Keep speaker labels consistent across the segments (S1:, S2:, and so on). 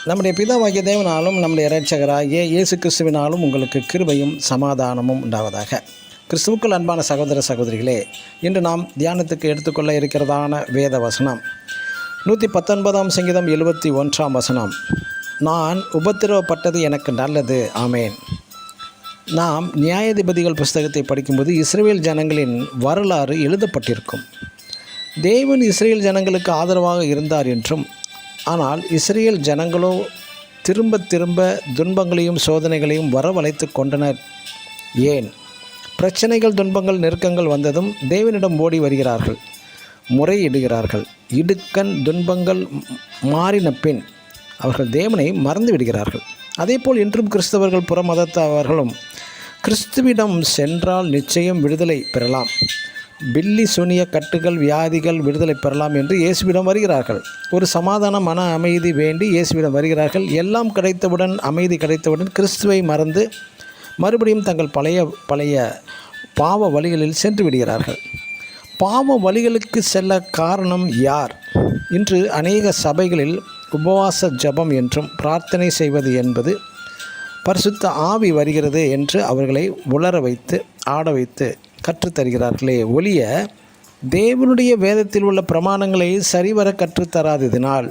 S1: நம்முடைய பிதாவாகிய தேவனாலும் நம்முடைய இரட்சகராகிய இயேசு கிறிஸ்துவினாலும் உங்களுக்கு கிருபையும் சமாதானமும் உண்டாவதாக. கிறிஸ்துவுக்குள் அன்பான சகோதர சகோதரிகளே, இன்று நாம் தியானத்துக்கு எடுத்துக்கொள்ள இருக்கிறதான வேத வசனம் 119 சங்கீதம் 71 நான் உபத்திரவப்பட்டது எனக்கு நல்லது, ஆமேன். நாம் நியாயாதிபதிகள் புஸ்தகத்தை படிக்கும்போது இஸ்ரவேல் ஜனங்களின் வரலாறு எழுதப்பட்டிருக்கும். தேவன் இஸ்ரேல் ஜனங்களுக்கு ஆதரவாக இருந்தார் என்றும், ஆனால் இஸ்ரேல் ஜனங்களோ திரும்ப திரும்ப துன்பங்களையும் சோதனைகளையும் வரவழைத்து கொண்டனர். ஏன்? பிரச்சனைகள், துன்பங்கள், நெருக்கங்கள் வந்ததும் தேவனிடம் ஓடி வருகிறார்கள், முறையிடுகிறார்கள். இடுக்கண் துன்பங்கள் மாறின பின் அவர்கள் தேவனை மறந்து விடுகிறார்கள். அதேபோல் இன்றும் கிறிஸ்தவர்கள் புறமதத்தவர்களும் கிறிஸ்துவிடம் சென்றால் நிச்சயம் விடுதலை பெறலாம், பில்லி சூனிய கட்டுகள், வியாதிகள் விடுதலை பெறலாம் என்று இயேசுவிடம் வருகிறார்கள். ஒரு சமாதான மன அமைதி வேண்டி இயேசுவிடம் வருகிறார்கள். எல்லாம் கிடைத்தவுடன், அமைதி கிடைத்தவுடன் கிறிஸ்துவை மறந்து மறுபடியும் தங்கள் பழைய பாவ வழிகளில் சென்று விடுகிறார்கள். பாவ வழிகளுக்கு செல்ல காரணம் யார்? இன்று அநேக சபைகளில் உபவாச ஜபம் என்றும் பிரார்த்தனை செய்வது என்பது பரிசுத்த ஆவி வருகிறது என்று அவர்களை உலர வைத்து ஆட வைத்து கற்றுத்தருகிறார்களே ஒழிய தேவனுடைய வேதத்தில் உள்ள பிரமாணங்களை சரிவர கற்றுத்தராததினால்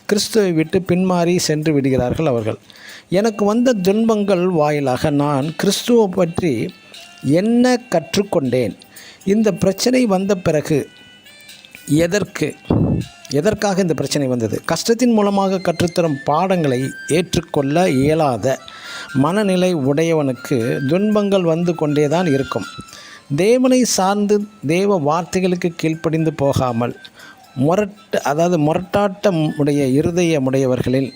S1: கிறிஸ்துவை விட்டு பின்மாறி சென்று விடுகிறார்கள் அவர்கள். எனக்கு வந்த துன்பங்கள் வாயிலாக நான் கிறிஸ்துவை பற்றி என்ன கற்றுக்கொண்டேன்? இந்த பிரச்சனை வந்த பிறகு எதற்காக இந்த பிரச்சனை வந்தது? கஷ்டத்தின் மூலமாக கற்றுத்தரும் பாடங்களை ஏற்றுக்கொள்ள இயலாத மனநிலை உடையவனுக்கு துன்பங்கள் வந்து கொண்டேதான் இருக்கும். தேவனை சார்ந்து தேவ வார்த்தைகளுக்கு கீழ்ப்படிந்து போகாமல் முரட்டாட்டம் உடைய இருதயமுடையவர்களின்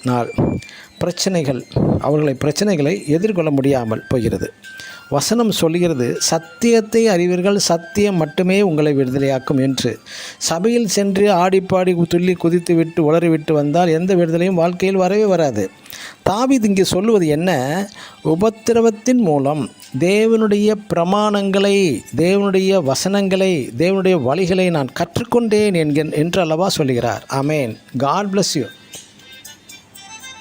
S1: பிரச்சனைகளை எதிர்கொள்ள முடியாமல் போகிறது. வசனம் சொல்கிறது, சத்தியத்தை அறிவீர்கள், சத்தியம் மட்டுமே உங்களை விடுதலையாக்கும் என்று. சபையில் சென்று ஆடிப்பாடி துள்ளி குதித்து விட்டு உளறிவிட்டு வந்தால் எந்த விடுதலையும் வாழ்க்கையில் வரவே வராது. தாவீது இங்கே சொல்லுவது என்ன? உபத்திரவத்தின் மூலம் தேவனுடைய பிரமாணங்களை, தேவனுடைய வசனங்களை, தேவனுடைய வழிகளை நான் கற்றுக்கொண்டேன் என்று அல்லவா சொல்கிறார். ஆமேன். God bless you.